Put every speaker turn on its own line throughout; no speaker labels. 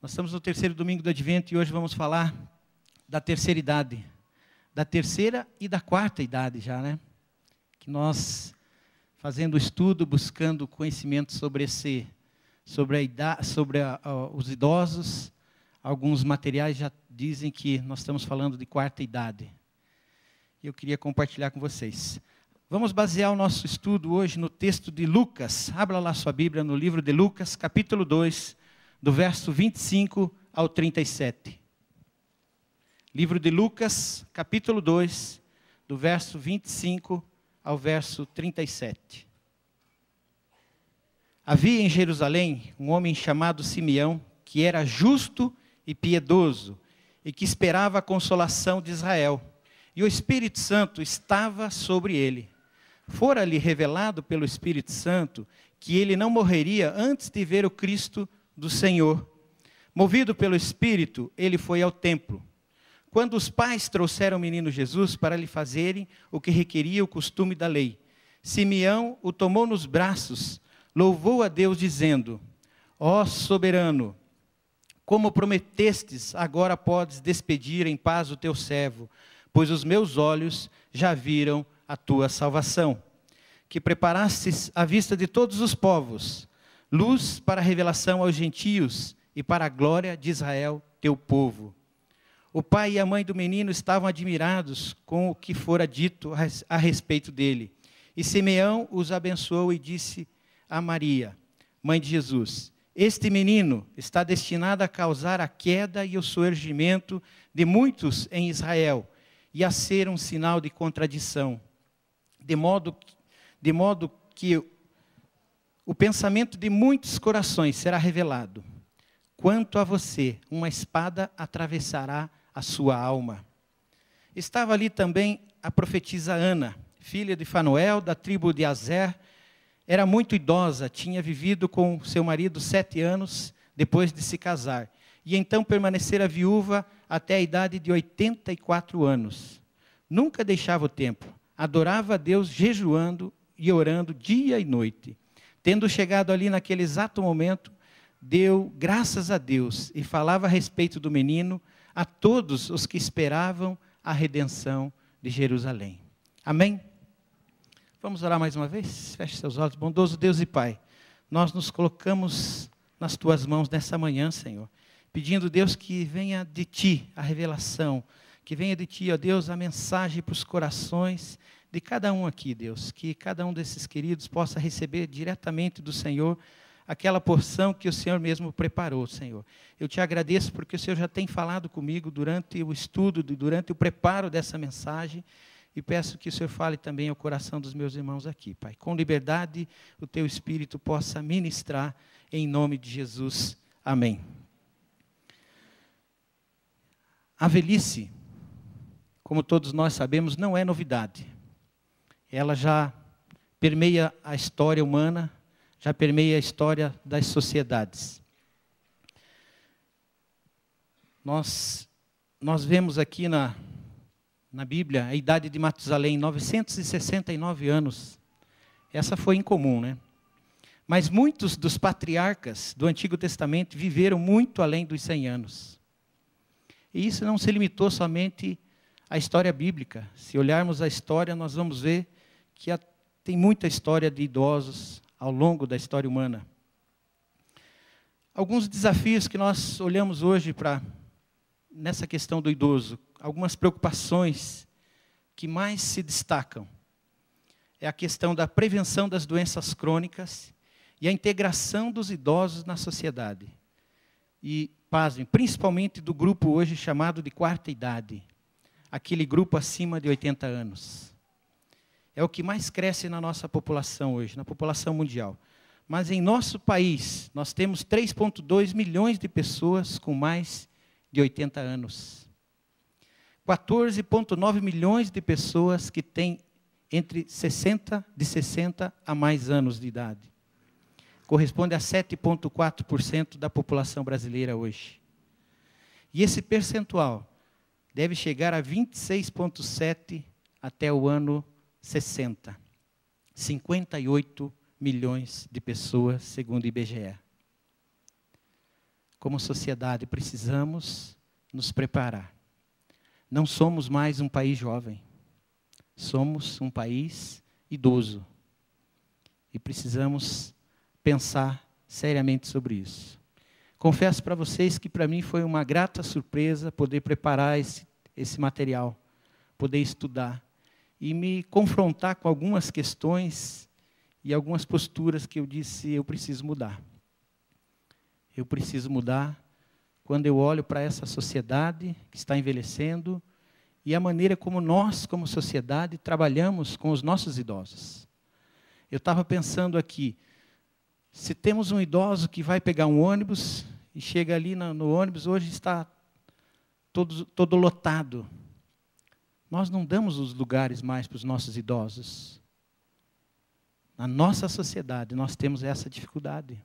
Nós estamos no terceiro domingo do Advento e hoje vamos falar da terceira idade. Da terceira e da quarta idade já, né? Que nós, fazendo o estudo, buscando conhecimento sobre os idosos, alguns materiais já dizem que nós estamos falando de quarta idade. E eu queria compartilhar com vocês. Vamos basear o nosso estudo hoje no texto de Lucas. Abra lá sua Bíblia no livro de Lucas, capítulo 2, do verso 25 ao 37. Livro de Lucas, capítulo 2, do verso 25 ao verso 37. Havia em Jerusalém um homem chamado Simeão, que era justo e piedoso, e que esperava a consolação de Israel. E o Espírito Santo estava sobre ele. Fora-lhe revelado pelo Espírito Santo que ele não morreria antes de ver o Cristo do Senhor. Movido pelo Espírito, ele foi ao templo. Quando os pais trouxeram o menino Jesus para lhe fazerem o que requeria o costume da lei, Simeão o tomou nos braços, louvou a Deus dizendo: Ó soberano, como prometestes, agora podes despedir em paz o teu servo, pois os meus olhos já viram a tua salvação, que preparastes à vista de todos os povos, luz para a revelação aos gentios e para a glória de Israel, teu povo. O pai e a mãe do menino estavam admirados com o que fora dito a respeito dele. E Simeão os abençoou e disse a Maria, mãe de Jesus: Este menino está destinado a causar a queda e o surgimento de muitos em Israel, e a ser um sinal de contradição, de modo que o pensamento de muitos corações será revelado. Quanto a você, uma espada atravessará a sua alma. Estava ali também a profetisa Ana, filha de Fanuel, da tribo de Aser. Era muito idosa, tinha vivido com seu marido 7 anos depois de se casar. E então permanecera viúva até a idade de 84 anos. Nunca deixava o templo, adorava a Deus jejuando e orando dia e noite. Tendo chegado ali naquele exato momento, deu graças a Deus e falava a respeito do menino a todos os que esperavam a redenção de Jerusalém. Amém? Vamos orar mais uma vez? Feche seus olhos. Bondoso Deus e Pai, nós nos colocamos nas Tuas mãos nessa manhã, Senhor, pedindo, Deus, que venha de Ti a revelação, que venha de Ti, ó Deus, a mensagem para os corações de cada um aqui, Deus, que cada um desses queridos possa receber diretamente do Senhor aquela porção que o Senhor mesmo preparou, Senhor. Eu te agradeço porque o Senhor já tem falado comigo durante o estudo, durante o preparo dessa mensagem, e peço que o Senhor fale também ao coração dos meus irmãos aqui, Pai. Com liberdade, o Teu Espírito possa ministrar em nome de Jesus. Amém. A velhice, como todos nós sabemos, não é novidade. Ela já permeia a história humana, já permeia a história das sociedades. Nós vemos aqui na Bíblia a idade de Matusalém, 969 anos. Essa foi incomum, né? Mas muitos dos patriarcas do Antigo Testamento viveram muito além dos 100 anos. E isso não se limitou somente à história bíblica. Se olharmos a história, nós vamos ver que tem muita história de idosos ao longo da história humana. Alguns desafios que nós olhamos hoje nessa questão do idoso, algumas preocupações que mais se destacam, é a questão da prevenção das doenças crônicas e a integração dos idosos na sociedade. E, pasmem, principalmente do grupo hoje chamado de quarta idade, aquele grupo acima de 80 anos. É o que mais cresce na nossa população hoje, na população mundial. Mas em nosso país, nós temos 3,2 milhões de pessoas com mais de 80 anos. 14,9 milhões de pessoas que têm de 60 a mais anos de idade. Corresponde a 7,4% da população brasileira hoje. E esse percentual deve chegar a 26,7% até o ano 60. 58 milhões de pessoas, segundo o IBGE. como sociedade, precisamos nos preparar. Não somos mais um país jovem. Somos um país idoso. E precisamos pensar seriamente sobre isso. Confesso para vocês que para mim foi uma grata surpresa poder preparar esse material, poder estudar e me confrontar com algumas questões e algumas posturas que eu disse, eu preciso mudar. Eu preciso mudar quando eu olho para essa sociedade que está envelhecendo e a maneira como nós, como sociedade, trabalhamos com os nossos idosos. Eu estava pensando aqui, se temos um idoso que vai pegar um ônibus e chega ali no ônibus, hoje está todo lotado. Nós não damos os lugares mais para os nossos idosos. Na nossa sociedade, nós temos essa dificuldade.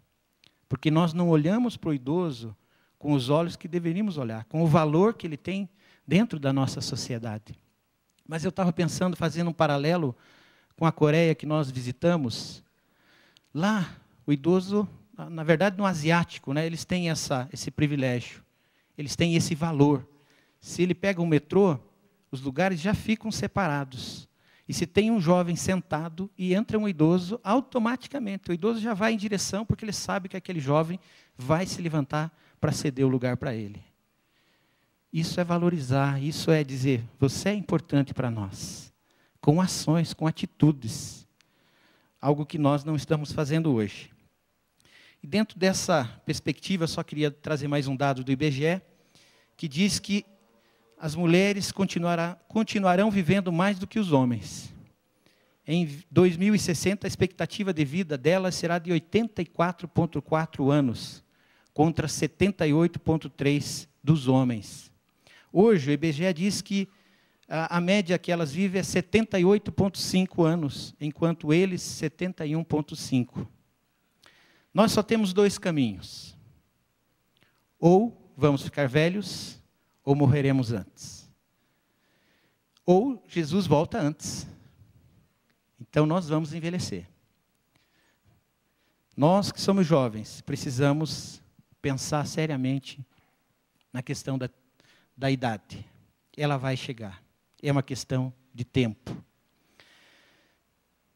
Porque nós não olhamos para o idoso com os olhos que deveríamos olhar, com o valor que ele tem dentro da nossa sociedade. Mas eu estava pensando, fazendo um paralelo com a Coreia que nós visitamos. Lá, o idoso, na verdade, no asiático, né, eles têm esse privilégio. Eles têm esse valor. Se ele pega um metrô, os lugares já ficam separados. E se tem um jovem sentado e entra um idoso, automaticamente o idoso já vai em direção, porque ele sabe que aquele jovem vai se levantar para ceder o lugar para ele. Isso é valorizar, isso é dizer, você é importante para nós. Com ações, com atitudes. Algo que nós não estamos fazendo hoje. E dentro dessa perspectiva, só queria trazer mais um dado do IBGE, que diz que as mulheres continuarão vivendo mais do que os homens. Em 2060, a expectativa de vida delas será de 84,4 anos, contra 78,3 dos homens. Hoje, o IBGE diz que a média que elas vivem é 78,5 anos, enquanto eles 71,5. Nós só temos dois caminhos. Ou vamos ficar velhos, ou morreremos antes. Ou Jesus volta antes. Então nós vamos envelhecer. Nós que somos jovens, precisamos pensar seriamente na questão da idade. Ela vai chegar. É uma questão de tempo.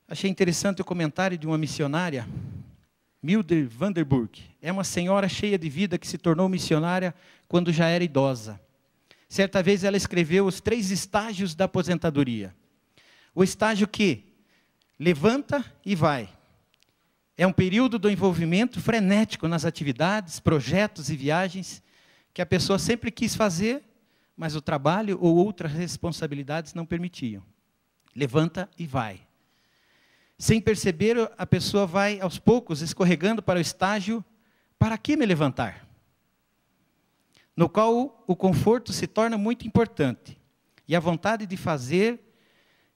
Achei interessante o comentário de uma missionária, Mildred Vanderburg. É uma senhora cheia de vida que se tornou missionária quando já era idosa. Certa vez ela escreveu os 3 estágios da aposentadoria. O estágio que levanta e vai. É um período do envolvimento frenético nas atividades, projetos e viagens que a pessoa sempre quis fazer, mas o trabalho ou outras responsabilidades não permitiam. Levanta e vai. Sem perceber, a pessoa vai, aos poucos, escorregando para o estágio, para que me levantar? No qual o conforto se torna muito importante. E a vontade de fazer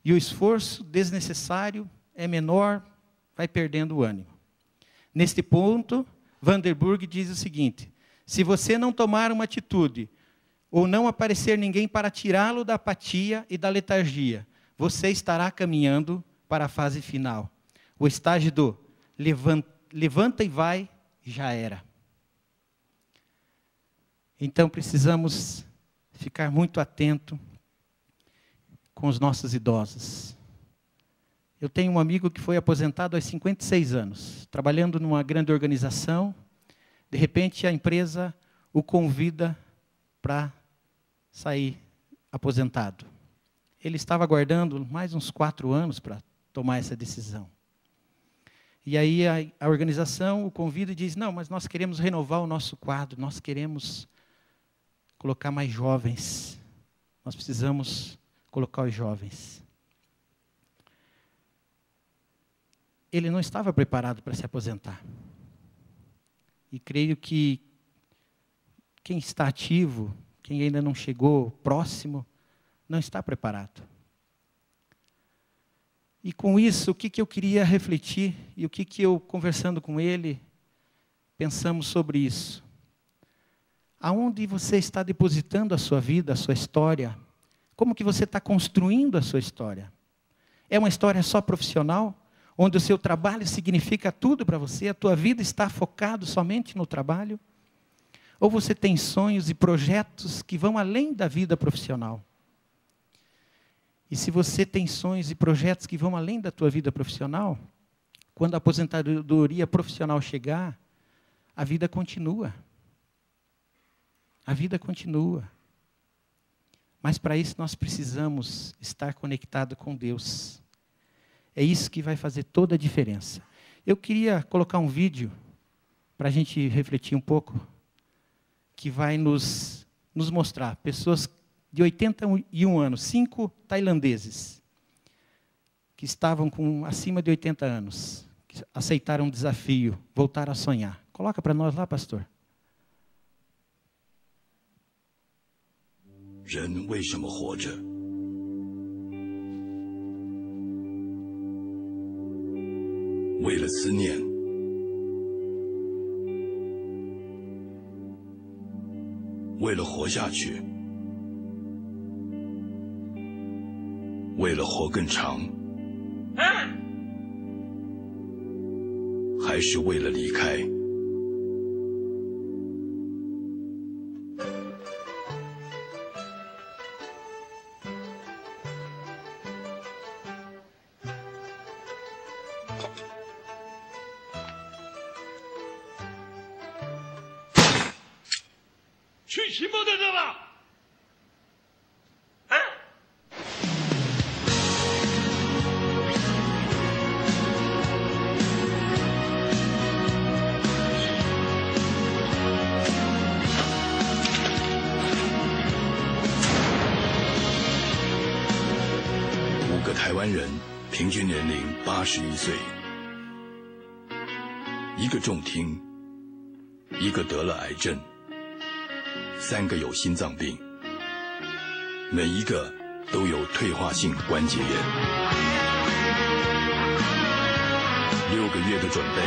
e o esforço desnecessário é menor, vai perdendo o ânimo. Neste ponto, Vanderburg diz o seguinte, se você não tomar uma atitude, ou não aparecer ninguém para tirá-lo da apatia e da letargia, você estará caminhando para a fase final. O estágio do levanta e vai, já era. Então precisamos ficar muito atento com os nossos idosos. Eu tenho um amigo que foi aposentado aos 56 anos, trabalhando numa grande organização. De repente a empresa o convida para sair aposentado. Ele estava aguardando mais uns 4 anos para tomar essa decisão. E aí a organização o convida e diz, não, mas nós queremos renovar o nosso quadro, nós queremos colocar mais jovens. Nós precisamos colocar os jovens. Ele não estava preparado para se aposentar. E creio que quem está ativo, quem ainda não chegou próximo, não está preparado. E com isso, o que eu queria refletir, e o que eu, conversando com ele, pensamos sobre isso. Aonde você está depositando a sua vida, a sua história? Como que você está construindo a sua história? É uma história só profissional? Onde o seu trabalho significa tudo para você? A tua vida está focada somente no trabalho? Ou você tem sonhos e projetos que vão além da vida profissional? E se você tem sonhos e projetos que vão além da tua vida profissional, quando a aposentadoria profissional chegar, a vida continua. A vida continua. Mas para isso nós precisamos estar conectados com Deus. É isso que vai fazer toda a diferença. Eu queria colocar um vídeo para a gente refletir um pouco, que vai nos mostrar pessoas de 81 anos, 5 tailandeses, que estavam com acima de 80 anos, que aceitaram um desafio, voltaram a sonhar. Coloca para nós lá, pastor.
人为什么活着？为了思念，为了活下去，为了活更长，还是为了离开？
去秦末的这吧。
5个台湾人，平均年龄81岁，1个重听，1个得了癌症，3个有心脏病，每一个都有退化性关节炎。6个月的准备，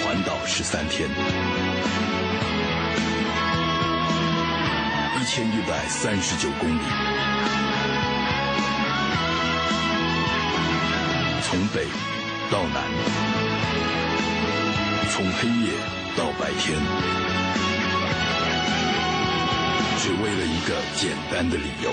环岛13天，1139公里，从北到南，从黑夜到白天，只为了一个简单的理由。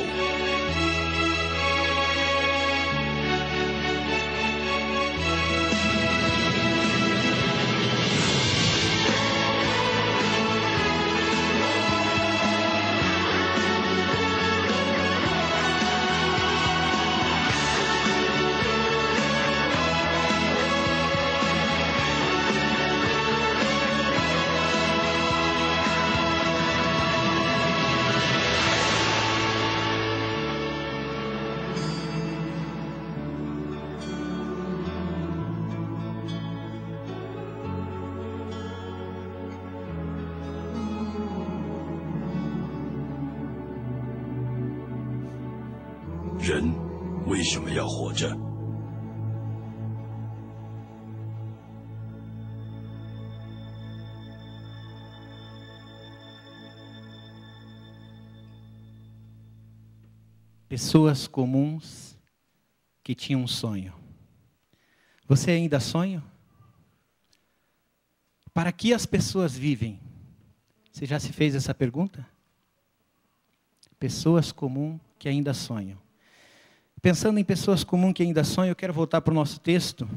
人为什么要活着？Pessoas
comuns que tinham um sonho. Você ainda sonha? Para que as pessoas vivem? Você já se fez essa pergunta? Pessoas comuns que ainda sonham. Pensando em pessoas comuns que ainda sonham, eu quero voltar para o nosso texto,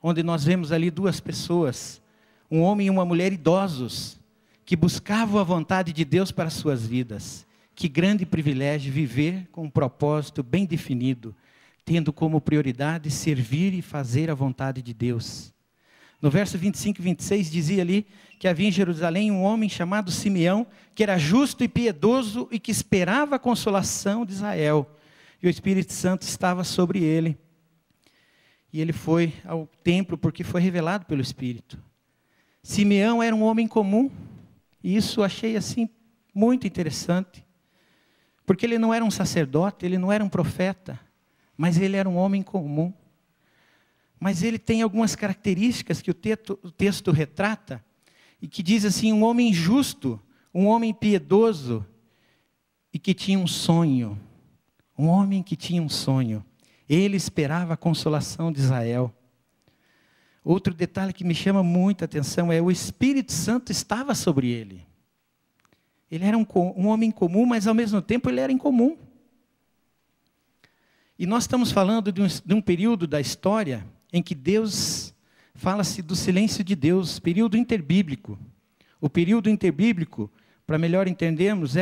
onde nós vemos ali 2 pessoas, um homem e uma mulher idosos, que buscavam a vontade de Deus para as suas vidas. Que grande privilégio viver com um propósito bem definido, tendo como prioridade servir e fazer a vontade de Deus. No verso 25 e 26 dizia ali que havia em Jerusalém um homem chamado Simeão, que era justo e piedoso e que esperava a consolação de Israel. E o Espírito Santo estava sobre ele. E ele foi ao templo porque foi revelado pelo Espírito. Simeão era um homem comum, e isso eu achei assim muito interessante. Porque ele não era um sacerdote, ele não era um profeta, mas ele era um homem comum. Mas ele tem algumas características que o texto retrata, e que diz assim, um homem justo, um homem piedoso, e que tinha um sonho. Um homem que tinha um sonho. Ele esperava a consolação de Israel. Outro detalhe que me chama muita atenção é o Espírito Santo estava sobre ele. Ele era um homem comum, mas ao mesmo tempo ele era incomum. E nós estamos falando de um período da história em que Deus, fala-se do silêncio de Deus, período interbíblico. O período interbíblico, para melhor entendermos,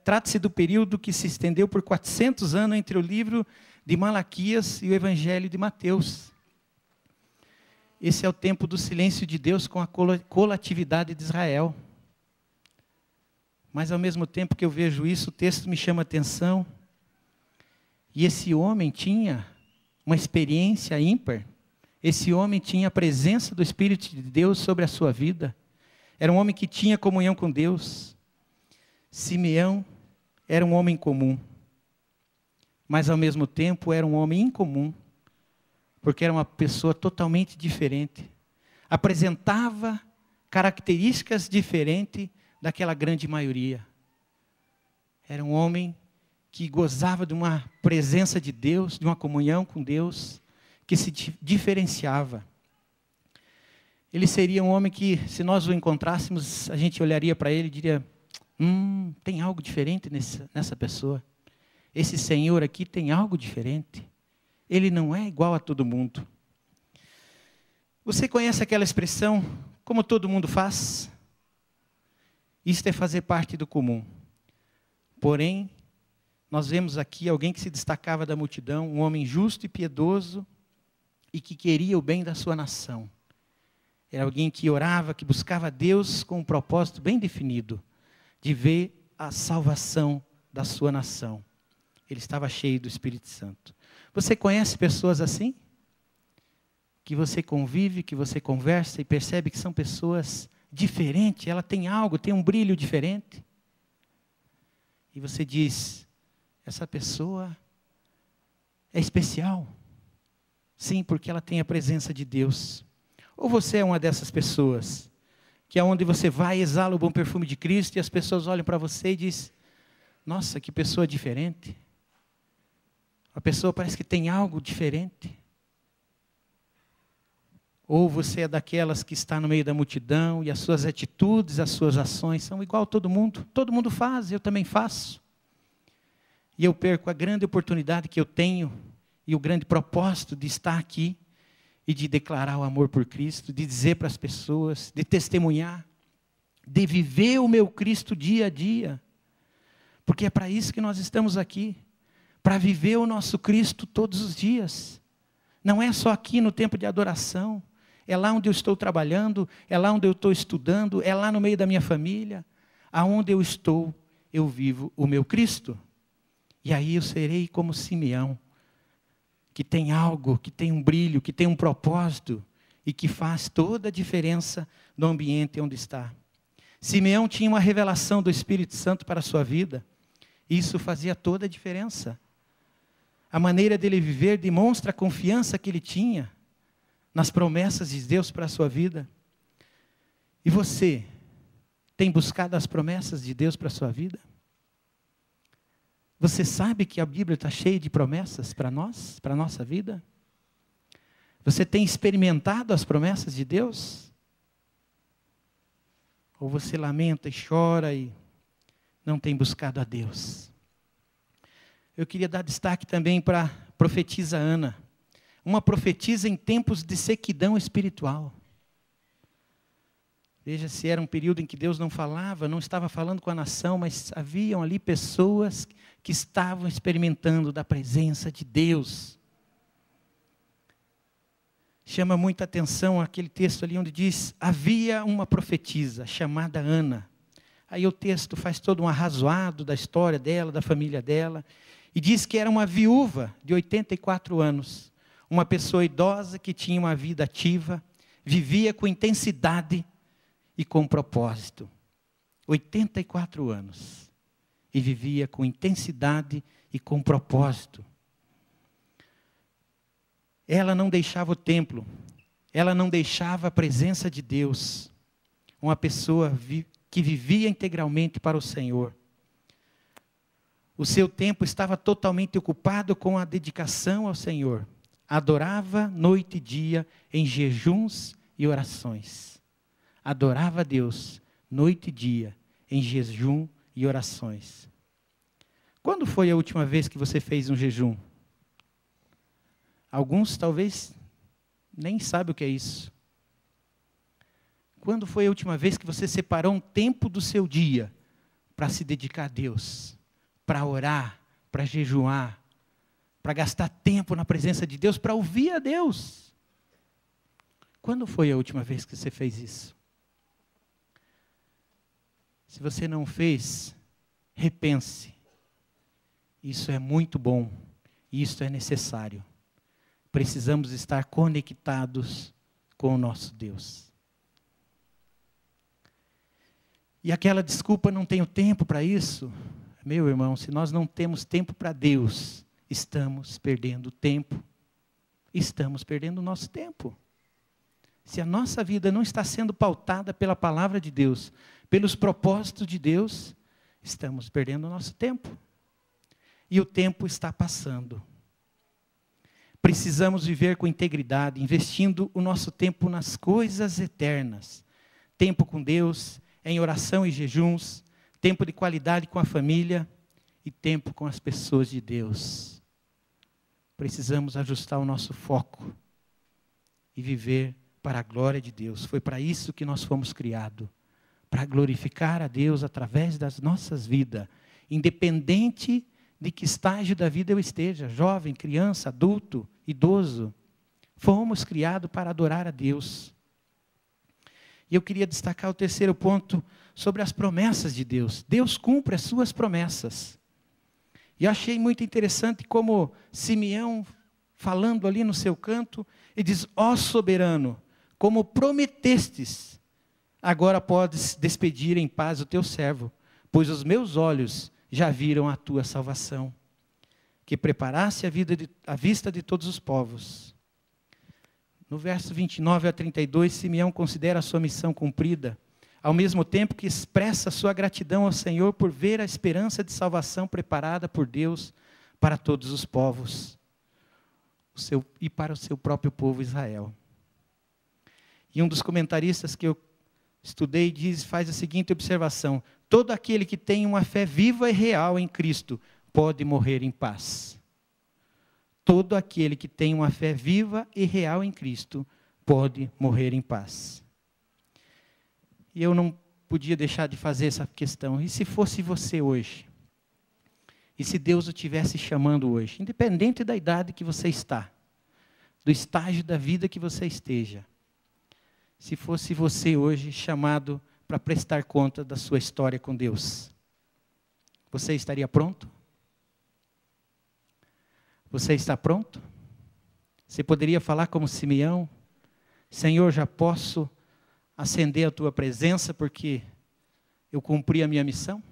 trata-se do período que se estendeu por 400 anos entre o livro de Malaquias e o Evangelho de Mateus. Esse é o tempo do silêncio de Deus com a coletividade de Israel. Mas ao mesmo tempo que eu vejo isso, o texto me chama a atenção. E esse homem tinha uma experiência ímpar. Esse homem tinha a presença do Espírito de Deus sobre a sua vida. Era um homem que tinha comunhão com Deus. Simeão era um homem comum. Mas ao mesmo tempo era um homem incomum. Porque era uma pessoa totalmente diferente. Apresentava características diferentes daquela grande maioria. Era um homem que gozava de uma presença de Deus, de uma comunhão com Deus, que se diferenciava. Ele seria um homem que, se nós o encontrássemos, a gente olharia para ele e diria, tem algo diferente nessa pessoa. Esse senhor aqui tem algo diferente. Ele não é igual a todo mundo. Você conhece aquela expressão, como todo mundo faz? Isto é fazer parte do comum. Porém, nós vemos aqui alguém que se destacava da multidão, um homem justo e piedoso, e que queria o bem da sua nação. Era alguém que orava, que buscava Deus com um propósito bem definido, de ver a salvação da sua nação. Ele estava cheio do Espírito Santo. Você conhece pessoas assim? Que você convive, que você conversa e percebe que são pessoas diferentes, ela tem algo, tem um brilho diferente. E você diz, essa pessoa é especial. Sim, porque ela tem a presença de Deus. Ou você é uma dessas pessoas, que aonde você vai, exala o bom perfume de Cristo, e as pessoas olham para você e dizem, nossa, que pessoa diferente. A pessoa parece que tem algo diferente. Ou você é daquelas que está no meio da multidão e as suas atitudes, as suas ações são igual a todo mundo faz, eu também faço. E eu perco a grande oportunidade que eu tenho e o grande propósito de estar aqui e de declarar o amor por Cristo, de dizer para as pessoas, de testemunhar, de viver o meu Cristo dia a dia. Porque é para isso que nós estamos aqui. Para viver o nosso Cristo todos os dias. Não é só aqui no tempo de adoração. É lá onde eu estou trabalhando, é lá onde eu estou estudando, é lá no meio da minha família. Aonde eu estou, eu vivo o meu Cristo. E aí eu serei como Simeão, que tem algo, que tem um brilho, que tem um propósito e que faz toda a diferença no ambiente onde está. Simeão tinha uma revelação do Espírito Santo para a sua vida. Isso fazia toda a diferença. A maneira dele viver demonstra a confiança que ele tinha nas promessas de Deus para a sua vida. E você tem buscado as promessas de Deus para a sua vida? Você sabe que a Bíblia está cheia de promessas para nós, para a nossa vida? Você tem experimentado as promessas de Deus? Ou você lamenta e chora e não tem buscado a Deus? Eu queria dar destaque também para a profetisa Ana. Uma profetisa em tempos de sequidão espiritual. Veja, se era um período em que Deus não falava, não estava falando com a nação, mas haviam ali pessoas que estavam experimentando da presença de Deus. Chama muita atenção aquele texto ali onde diz, havia uma profetisa chamada Ana. Aí o texto faz todo um arrazoado da história dela, da família dela, e diz que era uma viúva de 84 anos, uma pessoa idosa que tinha uma vida ativa, vivia com intensidade e com propósito. 84 anos. E vivia com intensidade e com propósito. Ela não deixava o templo. Ela não deixava a presença de Deus. Uma pessoa que vivia integralmente para o Senhor. O seu tempo estava totalmente ocupado com a dedicação ao Senhor. Adorava noite e dia em jejuns e orações. Adorava a Deus noite e dia em jejum e orações. Quando foi a última vez que você fez um jejum? Alguns talvez nem sabem o que é isso. Quando foi a última vez que você separou um tempo do seu dia para se dedicar a Deus? Para orar, para jejuar, para gastar tempo na presença de Deus, para ouvir a Deus? Quando foi a última vez que você fez isso? Se você não fez, repense. Isso é muito bom, isso é necessário. Precisamos estar conectados com o nosso Deus. E aquela desculpa, não tenho tempo para isso. Meu irmão, se nós não temos tempo para Deus, estamos perdendo tempo. Estamos perdendo o nosso tempo. Se a nossa vida não está sendo pautada pela palavra de Deus, pelos propósitos de Deus, estamos perdendo o nosso tempo. E o tempo está passando. Precisamos viver com integridade, investindo o nosso tempo nas coisas eternas. Tempo com Deus, em oração e jejuns, tempo de qualidade com a família e tempo com as pessoas de Deus. Precisamos ajustar o nosso foco e viver para a glória de Deus. Foi para isso que nós fomos criados, para glorificar a Deus através das nossas vidas, independente de que estágio da vida eu esteja, jovem, criança, adulto, idoso. Fomos criados para adorar a Deus. E eu queria destacar o terceiro ponto sobre as promessas de Deus. Deus cumpre as suas promessas. E eu achei muito interessante como Simeão, falando ali no seu canto, ele diz: ó soberano, como prometestes, agora podes despedir em paz o teu servo, pois os meus olhos já viram a tua salvação, que preparaste a vista de todos os povos. No verso 29 a 32, Simeão considera a sua missão cumprida, ao mesmo tempo que expressa sua gratidão ao Senhor por ver a esperança de salvação preparada por Deus para todos os povos, e para o seu próprio povo Israel. E um dos comentaristas que eu estudei faz a seguinte observação: todo aquele que tem uma fé viva e real em Cristo pode morrer em paz. Todo aquele que tem uma fé viva e real em Cristo pode morrer em paz. E eu não podia deixar de fazer essa questão. E se fosse você hoje? E se Deus o estivesse chamando hoje? Independente da idade que você está, do estágio da vida que você esteja. Se fosse você hoje chamado para prestar conta da sua história com Deus, você estaria pronto? Você está pronto? Você poderia falar como Simeão: Senhor, já posso ascender a tua presença porque eu cumpri a minha missão?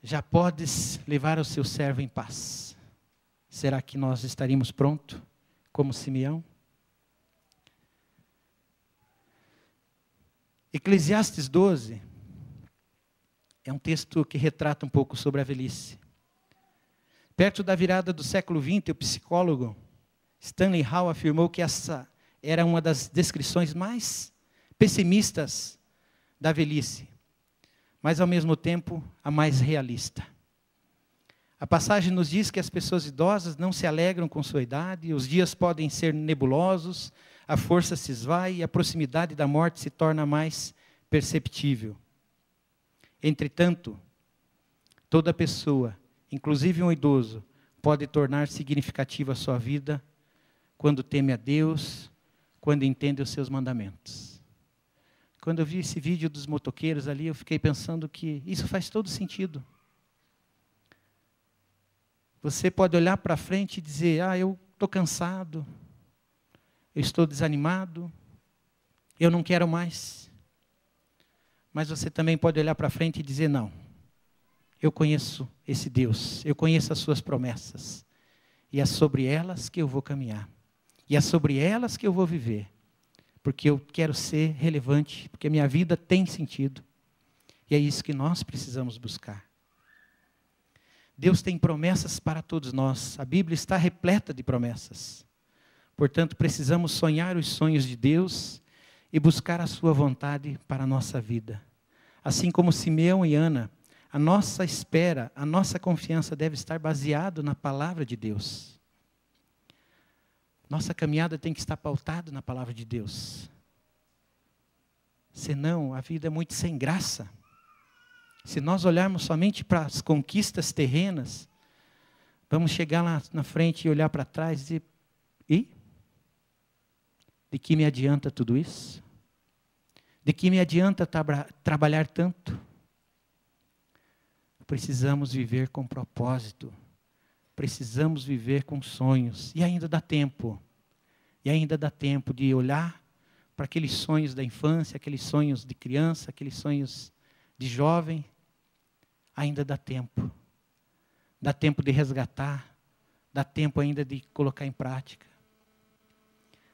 Já podes levar o seu servo em paz. Será que nós estaríamos prontos como Simeão? Eclesiastes 12 é um texto que retrata um pouco sobre a velhice. Perto da virada do século XX, o psicólogo Stanley Hall afirmou que essa era uma das descrições mais pessimistas da velhice, mas ao mesmo tempo a mais realista. A passagem nos diz que as pessoas idosas não se alegram com sua idade, os dias podem ser nebulosos, a força se esvai e a proximidade da morte se torna mais perceptível. Entretanto, toda pessoa, inclusive um idoso, pode tornar significativa a sua vida quando teme a Deus, quando entende os seus mandamentos. Quando eu vi esse vídeo dos motoqueiros ali, eu fiquei pensando que isso faz todo sentido. Você pode olhar para frente e dizer: eu estou cansado, eu estou desanimado, eu não quero mais. Mas você também pode olhar para frente e dizer: não, eu conheço esse Deus, eu conheço as suas promessas, e é sobre elas que eu vou caminhar, e é sobre elas que eu vou viver, porque eu quero ser relevante, porque a minha vida tem sentido, E é isso que nós precisamos buscar. Deus tem promessas para todos nós. A Bíblia está repleta de promessas. Portanto, precisamos sonhar os sonhos de Deus e buscar a sua vontade para a nossa vida. Assim como Simeão e Ana, a nossa espera, a nossa confiança deve estar baseado na palavra de Deus. Nossa caminhada tem que estar pautada na palavra de Deus. Senão, a vida é muito sem graça. Se nós olharmos somente para as conquistas terrenas, vamos chegar lá na frente e olhar para trás e dizer, e? De que me adianta tudo isso? De que me adianta trabalhar tanto? Precisamos viver com propósito. Precisamos viver com sonhos. E ainda dá tempo. E ainda dá tempo de olhar para aqueles sonhos da infância, aqueles sonhos de criança, aqueles sonhos de jovem. Ainda dá tempo. Dá tempo de resgatar. Dá tempo ainda de colocar em prática.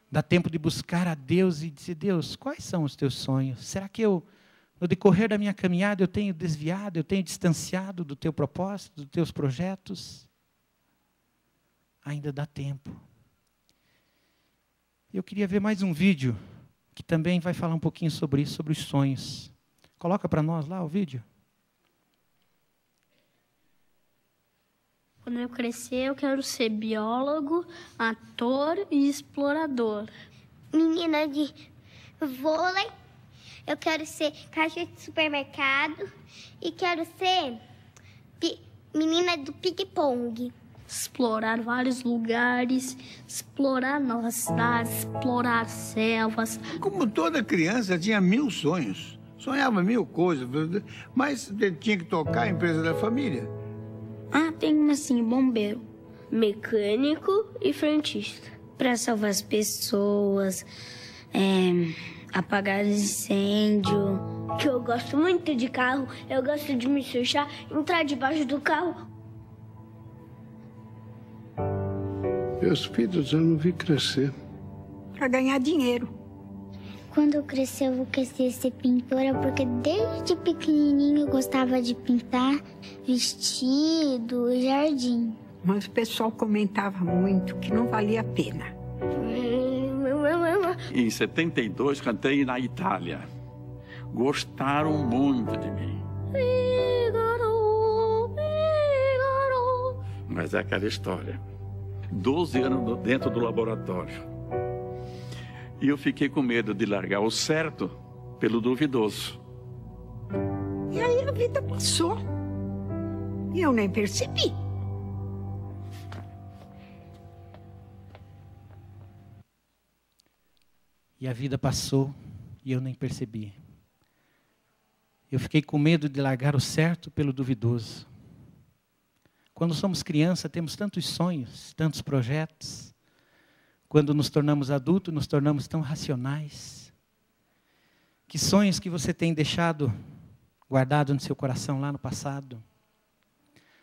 Dá tempo de buscar a Deus e dizer, Deus, quais são os teus sonhos? Será que no decorrer da minha caminhada, eu tenho desviado, eu tenho distanciado do teu propósito, dos teus projetos? Ainda dá tempo. Eu queria ver mais um vídeo, que também vai falar um pouquinho sobre isso, sobre os sonhos. Coloca para nós lá o vídeo.
Quando eu crescer, eu quero ser biólogo, ator e explorador.
Menina de vôlei, eu quero ser caixa de supermercado e quero ser menina do ping-pong.
Explorar vários lugares, explorar novas cidades, explorar selvas.
Como toda criança, tinha 1000 sonhos. Sonhava 1000 coisas, mas tinha que tocar a empresa da família.
Tem assim, bombeiro,
mecânico e frentista.
para salvar as pessoas, apagar incêndio.
Que eu gosto muito de carro, eu gosto de me fechar, entrar debaixo do carro.
Meus filhos eu não vi crescer.
Para ganhar dinheiro.
Quando eu crescer, eu vou querer ser pintora, porque desde pequenininho eu gostava de pintar vestido e jardim.
Mas o pessoal comentava muito que não valia a pena.
Em 72, cantei na Itália. Gostaram muito de mim. Mas é aquela história. 12 anos dentro do laboratório. E eu fiquei com medo de largar o certo pelo duvidoso.
E aí a vida passou. E eu nem percebi.
E a vida passou e eu nem percebi. Eu fiquei com medo de largar o certo pelo duvidoso. Quando somos criança, temos tantos sonhos, tantos projetos. Quando nos tornamos adultos, nos tornamos tão racionais. Que sonhos que você tem deixado guardado no seu coração lá no passado?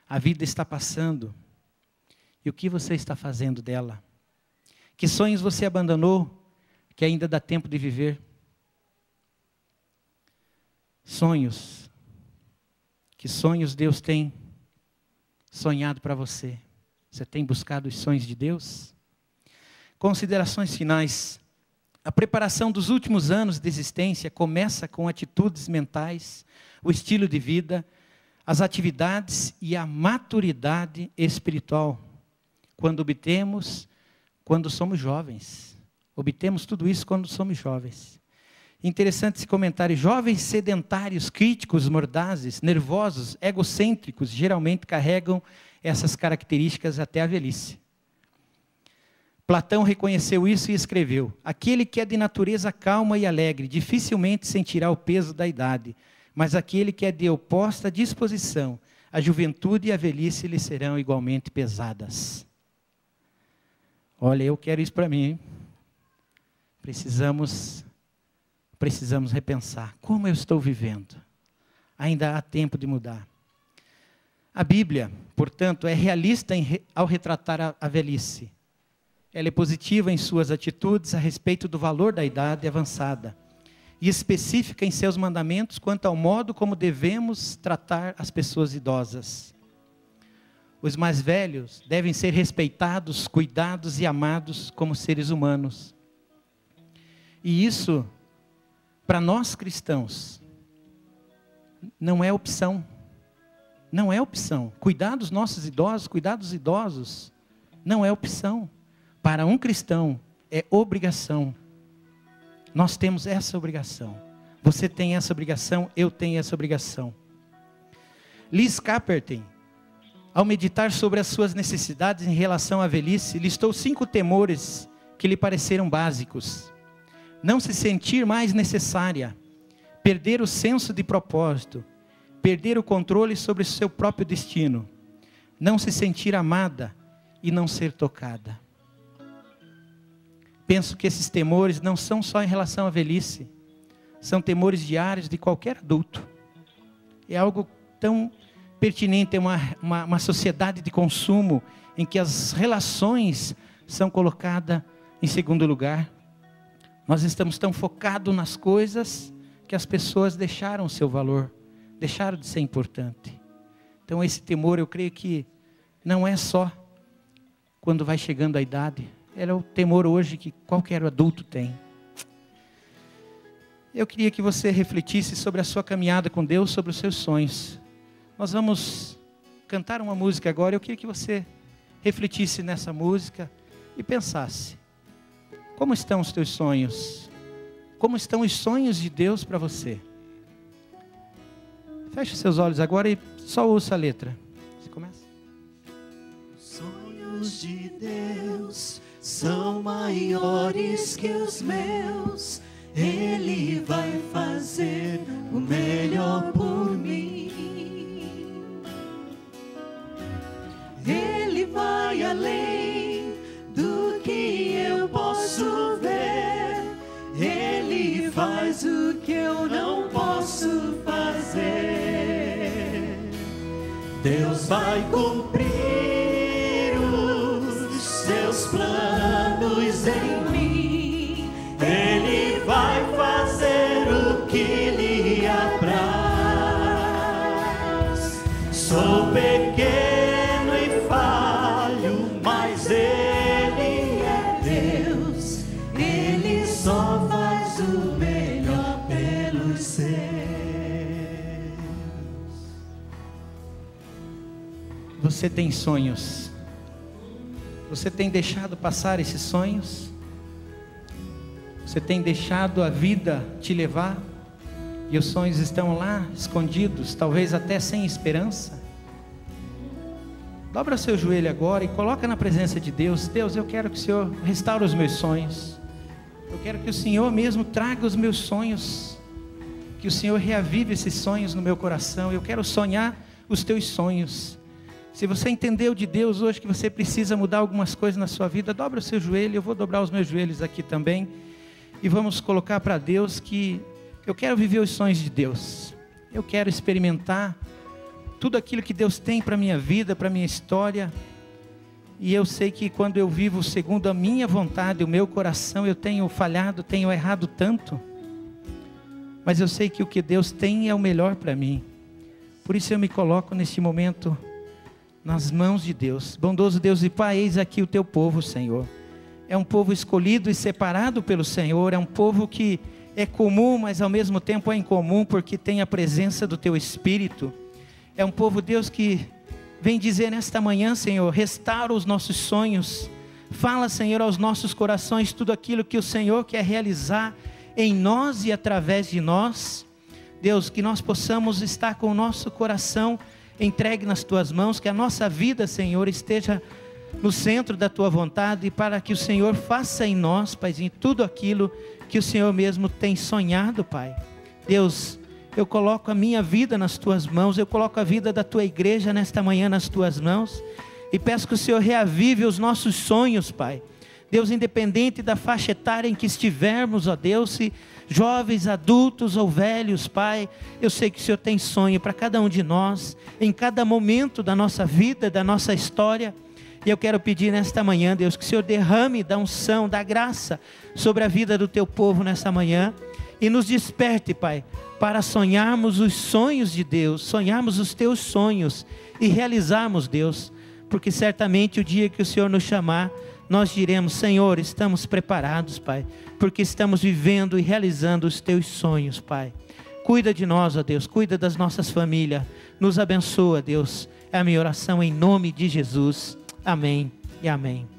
A vida está passando. E o que você está fazendo dela? Que sonhos você abandonou que ainda dá tempo de viver? Sonhos. Que sonhos Deus tem sonhado para você? Você tem buscado os sonhos de Deus? Considerações finais. A preparação dos últimos anos de existência começa com atitudes mentais, o estilo de vida, as atividades e a maturidade espiritual. Quando somos jovens. Obtemos tudo isso quando somos jovens. Interessante esse comentário. Jovens sedentários, críticos, mordazes, nervosos, egocêntricos, geralmente carregam essas características até a velhice. Platão reconheceu isso e escreveu: aquele que é de natureza calma e alegre, dificilmente sentirá o peso da idade, mas aquele que é de oposta disposição, a juventude e a velhice lhe serão igualmente pesadas. Olha, eu quero isso para mim, hein? Precisamos repensar. Como eu estou vivendo? Ainda há tempo de mudar. A Bíblia, portanto, é realista ao retratar a velhice. Ela é positiva em suas atitudes a respeito do valor da idade avançada. e específica em seus mandamentos quanto ao modo como devemos tratar as pessoas idosas. Os mais velhos devem ser respeitados, cuidados e amados como seres humanos. E isso, para nós cristãos, não é opção. Não é opção. Cuidar dos nossos idosos, cuidar dos idosos, não é opção. Para um cristão, é obrigação. Nós temos essa obrigação. Você tem essa obrigação, eu tenho essa obrigação. Liz Capperton, ao meditar sobre as suas necessidades em relação à velhice, listou 5 temores que lhe pareceram básicos. Não se sentir mais necessária, perder o senso de propósito, perder o controle sobre o seu próprio destino, não se sentir amada e não ser tocada. Penso que esses temores não são só em relação à velhice, são temores diários de qualquer adulto. É algo tão pertinente, é uma sociedade de consumo em que as relações são colocadas em segundo lugar. Nós estamos tão focados nas coisas que as pessoas deixaram o seu valor, deixaram de ser importante. Então esse temor, eu creio que não é só quando vai chegando a idade, é o temor hoje que qualquer adulto tem. Eu queria que você refletisse sobre a sua caminhada com Deus, sobre os seus sonhos. Nós vamos cantar uma música agora, eu queria que você refletisse nessa música e pensasse, como estão os teus sonhos? Como estão os sonhos de Deus para você? Feche seus olhos agora e só ouça a letra. Você começa.
Os sonhos de Deus são maiores que os meus. Ele vai fazer o melhor por mim. Ele vai além do que eu posso ver. Ele faz o que eu não posso fazer. Deus vai cumprir os seus planos em mim. Ele vai fazer o que lhe apraz. Sou pequeno e falho, mas Ele é Deus. Ele só faz o melhor pelos seus.
Você tem sonhos? Você tem deixado passar esses sonhos? Você tem deixado a vida te levar? E os sonhos estão lá, escondidos, talvez até sem esperança? Dobra o seu joelho agora e coloca na presença de Deus. Deus, eu quero que o Senhor restaure os meus sonhos. Eu quero que o Senhor mesmo traga os meus sonhos. Que o Senhor reavive esses sonhos no meu coração. Eu quero sonhar os teus sonhos. Se você entendeu de Deus hoje que você precisa mudar algumas coisas na sua vida, dobra o seu joelho. Eu vou dobrar os meus joelhos aqui também. E vamos colocar para Deus que eu quero viver os sonhos de Deus. Eu quero experimentar tudo aquilo que Deus tem para a minha vida, para a minha história. E eu sei que quando eu vivo segundo a minha vontade, o meu coração, eu tenho falhado, tenho errado tanto. Mas eu sei que o que Deus tem é o melhor para mim. Por isso eu me coloco neste momento nas mãos de Deus. Bondoso Deus e Pai, eis aqui o teu povo, Senhor. É um povo escolhido e separado pelo Senhor. É um povo que é comum, mas ao mesmo tempo é incomum, porque tem a presença do teu Espírito. É um povo, Deus, que vem dizer nesta manhã, Senhor, restaura os nossos sonhos. Fala, Senhor, aos nossos corações tudo aquilo que o Senhor quer realizar em nós e através de nós. Deus, que nós possamos estar com o nosso coração entregue nas tuas mãos, que a nossa vida, Senhor, esteja no centro da tua vontade, para que o Senhor faça em nós, Paizinho, tudo aquilo que o Senhor mesmo tem sonhado, Pai. Deus, eu coloco a minha vida nas tuas mãos, eu coloco a vida da tua igreja nesta manhã nas tuas mãos, e peço que o Senhor reavive os nossos sonhos, Pai. Deus, independente da faixa etária em que estivermos, ó Deus, se jovens, adultos ou velhos, Pai, eu sei que o Senhor tem sonho para cada um de nós, em cada momento da nossa vida, da nossa história. E eu quero pedir nesta manhã, Deus, que o Senhor derrame da unção, da graça sobre a vida do teu povo nessa manhã. e nos desperte, Pai, para sonharmos os sonhos de Deus, sonharmos os teus sonhos e realizarmos, Deus, porque certamente o dia que o Senhor nos chamar, nós diremos: Senhor, estamos preparados, Pai, porque estamos vivendo e realizando os teus sonhos, Pai. Cuida de nós, ó Deus, cuida das nossas famílias, nos abençoa, Deus. É a minha oração em nome de Jesus. Amém e amém.